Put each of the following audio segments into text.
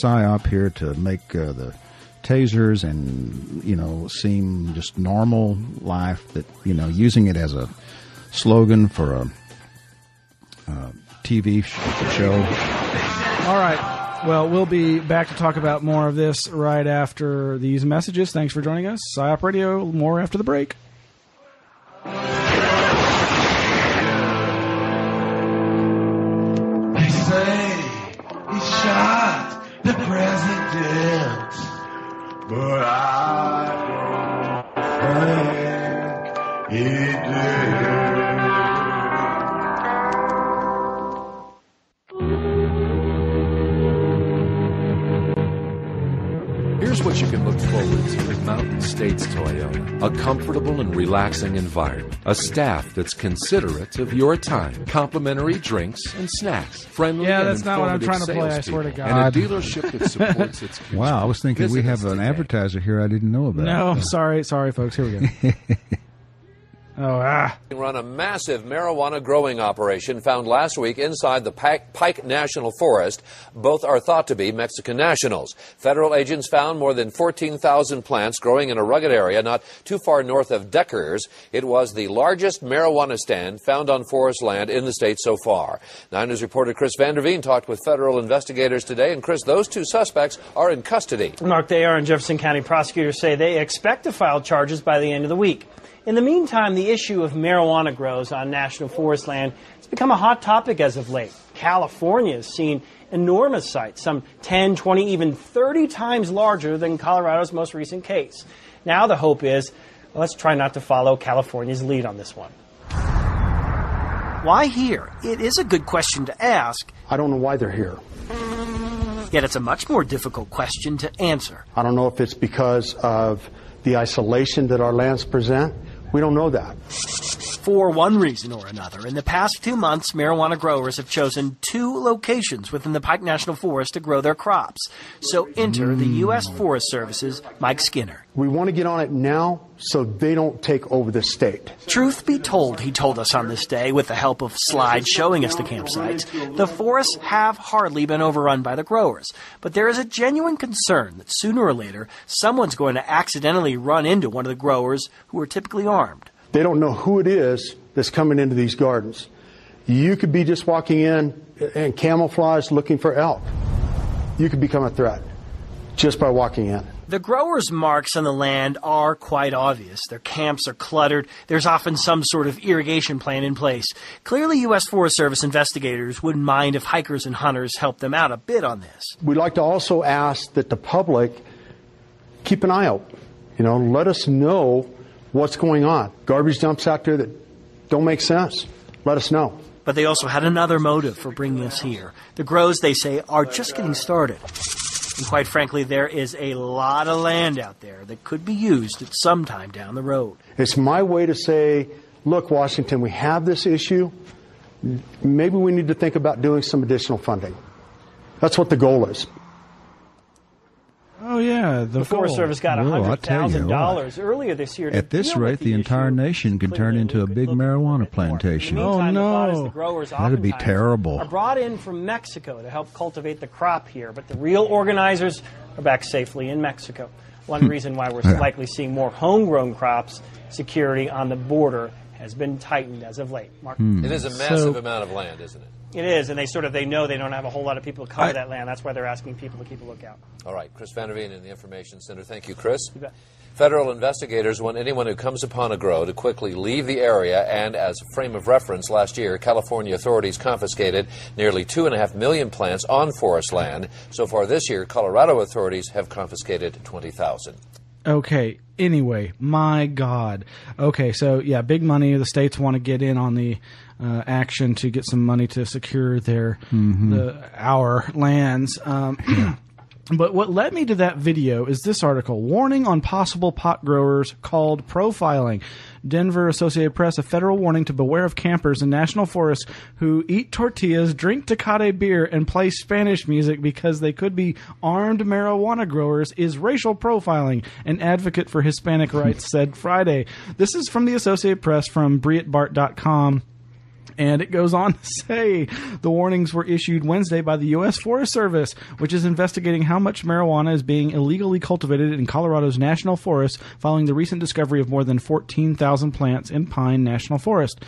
PsiOp here to make the tasers and, seem just normal life, that, using it as a slogan for a TV show. All right. Well, we'll be back to talk about more of this right after these messages. Thanks for joining us. PsiOp Radio, more after the break. They say he shot the president, but I don't think he did. Here's what you can look forward to at Mountain States Toyota. A comfortable and relaxing environment. A staff that's considerate of your time. Complimentary drinks and snacks. Friendly and that's not what I'm trying to play, I swear to God. And a dealership that supports its customers. Wow, I was thinking we have an advertiser here I didn't know about. No, sorry, folks. Here we go. Run a massive marijuana growing operation found last week inside the Pike National Forest. Both are thought to be Mexican nationals. Federal agents found more than 14,000 plants growing in a rugged area not too far north of Deckers. It was the largest marijuana stand found on forest land in the state so far. 9 News reporter Chris Vanderveen talked with federal investigators today. And Chris, those two suspects are in custody. Mark, they are, and Jefferson County prosecutors say they expect to file charges by the end of the week. In the meantime, the issue of marijuana grows on national forest land has become a hot topic as of late. California has seen enormous sites, some 10, 20, even 30 times larger than Colorado's most recent case. Now the hope is, let's try not to follow California's lead on this one. Why here? It is a good question to ask. I don't know why they're here. Yet it's a much more difficult question to answer. I don't know if it's because of the isolation that our lands present. We don't know that. For one reason or another, in the past 2 months, marijuana growers have chosen 2 locations within the Pike National Forest to grow their crops. So enter the U.S. Forest Service's Mike Skinner. We want to get on it now so they don't take over the state. Truth be told, he told us on this day, with the help of slides showing us the campsites, the forests have hardly been overrun by the growers. But there is a genuine concern that sooner or later, someone's going to accidentally run into one of the growers who are typically armed. They don't know who it is that's coming into these gardens. You could be just walking in and camouflage looking for elk. You could become a threat just by walking in. The growers' marks on the land are quite obvious. Their camps are cluttered. There's often some sort of irrigation plan in place. Clearly, U.S. Forest Service investigators wouldn't mind if hikers and hunters helped them out a bit on this. We'd like to also ask that the public keep an eye out. Let us know what's going on. Garbage dumps out there that don't make sense. Let us know. But they also had another motive for bringing us here. The grows, they say, are just getting started. And quite frankly, there is a lot of land out there that could be used at some time down the road. It's my way to say, look, Washington, we have this issue. Maybe we need to think about doing some additional funding. That's what the goal is. Oh, yeah. The Forest Service got $100,000 earlier this year. At this rate, the entire nation can turn into a big marijuana plantation. Oh, no. That'd be terrible. Are brought in from Mexico to help cultivate the crop here, but the real organizers are back safely in Mexico. One reason why we're likely seeing more homegrown crops, security on the border has been tightened as of late. Mark? It is a massive amount of land, isn't it? It is, and they know they don't have a whole lot of people to cover that land. That's why they're asking people to keep a lookout. All right, Chris Vanderveen in the Information Center. Thank you, Chris. You bet. Federal investigators want anyone who comes upon a grow to quickly leave the area, and as a frame of reference, last year, California authorities confiscated nearly 2.5 million plants on forest land. So far this year, Colorado authorities have confiscated 20,000. Okay, anyway, my God. Okay, so, yeah, big money. The states want to get in on the action to get some money to secure our lands. But what led me to that video is this article, Warning on Possible Pot Growers Called Profiling. Denver Associated Press, a federal warning to beware of campers in national forests who eat tortillas, drink Tecate beer, and play Spanish music because they could be armed marijuana growers is racial profiling, an advocate for Hispanic rights said Friday. This is from the Associated Press from breitbart.com. And it goes on to say the warnings were issued Wednesday by the U.S. Forest Service, which is investigating how much marijuana is being illegally cultivated in Colorado's national forest following the recent discovery of more than 14,000 plants in Pine National Forest.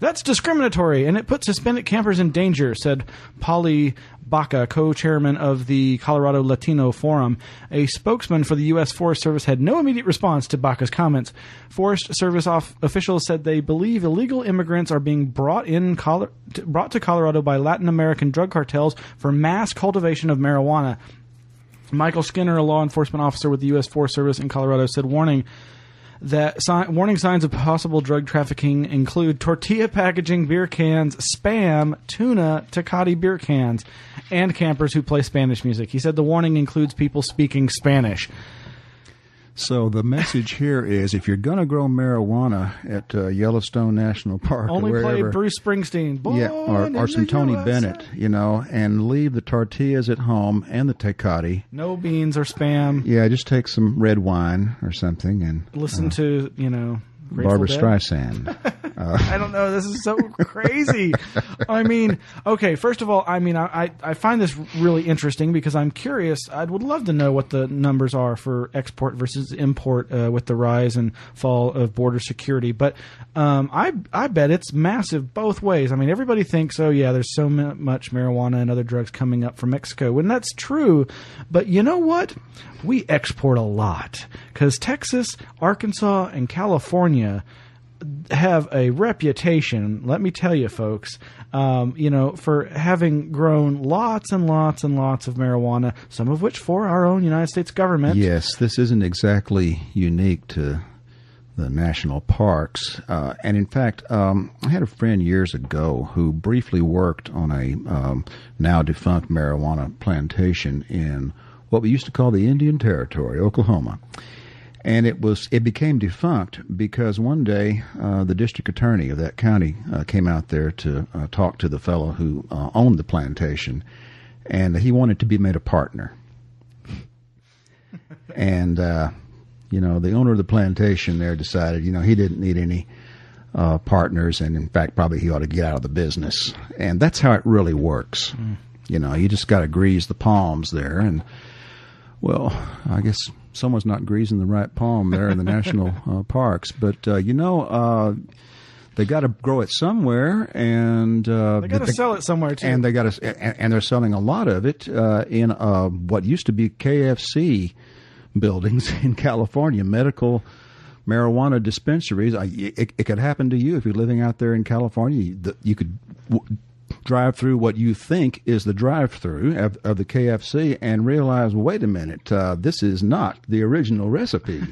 That's discriminatory, and it puts Hispanic campers in danger, said Polly Baca, co-chairman of the Colorado Latino Forum. A spokesman for the U.S. Forest Service had no immediate response to Baca's comments. Forest Service officials said they believe illegal immigrants are being brought to Colorado by Latin American drug cartels for mass cultivation of marijuana. Michael Skinner, a law enforcement officer with the U.S. Forest Service in Colorado, said warning signs of possible drug trafficking include tortilla packaging, beer cans, Spam, tuna, Tecate beer cans, and campers who play Spanish music. He said the warning includes people speaking Spanish. So the message here is, if you're going to grow marijuana at Yellowstone National Park, only or wherever, play Bruce Springsteen, or some Tony Bennett, and leave the tortillas at home and the Tecate. No beans or Spam. Yeah, just take some red wine or something and listen to Barbra Streisand. I don't know. This is so crazy. I mean, okay, first of all, I find this really interesting because I'm curious. I would love to know what the numbers are for export versus import with the rise and fall of border security. But I bet it's massive both ways. I mean, everybody thinks, oh, yeah, there's so much marijuana and other drugs coming up from Mexico. And that's true. But you know what? We export a lot because Texas, Arkansas, and California have a reputation, let me tell you folks, for having grown lots and lots and lots of marijuana, some of which for our own United States government. Yes, this isn't exactly unique to the national parks. And in fact, I had a friend years ago who briefly worked on a now defunct marijuana plantation in what we used to call the Indian Territory, Oklahoma. And it became defunct because one day the district attorney of that county came out there to talk to the fellow who owned the plantation, and he wanted to be made a partner. And the owner of the plantation there decided he didn't need any partners, and in fact probably he ought to get out of the business. And that's how it really works. You just got to grease the palms there, and well, I guess someone's not greasing the right palm there in the national parks, but they got to grow it somewhere, and they got to sell it somewhere too. And and they're selling a lot of it in what used to be KFC buildings in California, medical marijuana dispensaries. It could happen to you if you're living out there in California. You could drive through what you think is the drive-through of the KFC and realize, well, wait a minute, this is not the original recipe.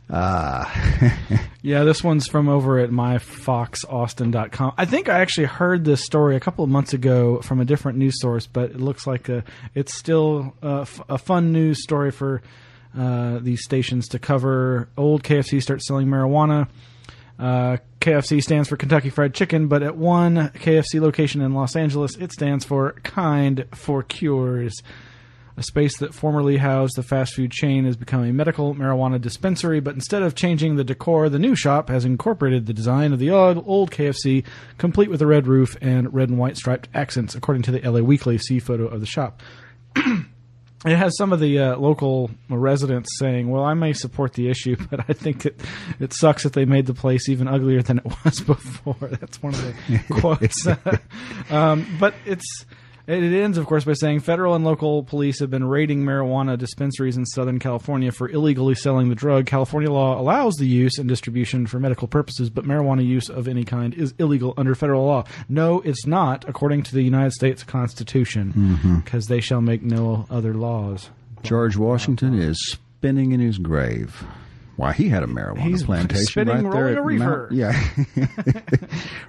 Yeah, this one's from over at myfoxaustin.com. I think I actually heard this story a couple of months ago from a different news source, but it looks like it's still a fun news story for these stations to cover. Old KFC starts selling marijuana. KFC stands for Kentucky Fried Chicken, but at one KFC location in Los Angeles, it stands for Kind for Cures. A space that formerly housed the fast food chain has become a medical marijuana dispensary, but instead of changing the decor, the new shop has incorporated the design of the old KFC, complete with a red roof and red and white striped accents, according to the LA Weekly. See photo of the shop. It has some of the local residents saying, well, I may support the issue, but I think it sucks that they made the place even uglier than it was before. That's one of the quotes. But it ends, of course, by saying federal and local police have been raiding marijuana dispensaries in Southern California for illegally selling the drug. California law allows the use and distribution for medical purposes, but marijuana use of any kind is illegal under federal law. No, it's not, according to the United States Constitution, because they shall make no other laws. George Washington is spinning in his grave. Why, he had a marijuana plantation spinning, right there rolling a reefer.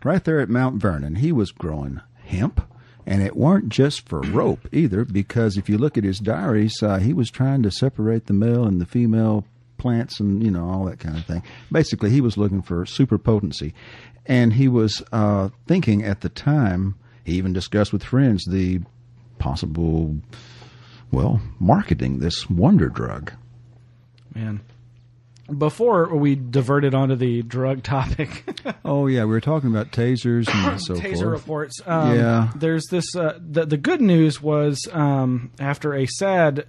Right there at Mount Vernon. He was growing hemp. And it weren't just for rope either, because if you look at his diaries, he was trying to separate the male and the female plants and, all that kind of thing. Basically, he was looking for super potency. And he was thinking at the time, he even discussed with friends the possible, marketing this wonder drug. Man. Before we diverted onto the drug topic, Oh yeah, we were talking about tasers and so taser forth. reports. Yeah. There's this. The good news was after a sad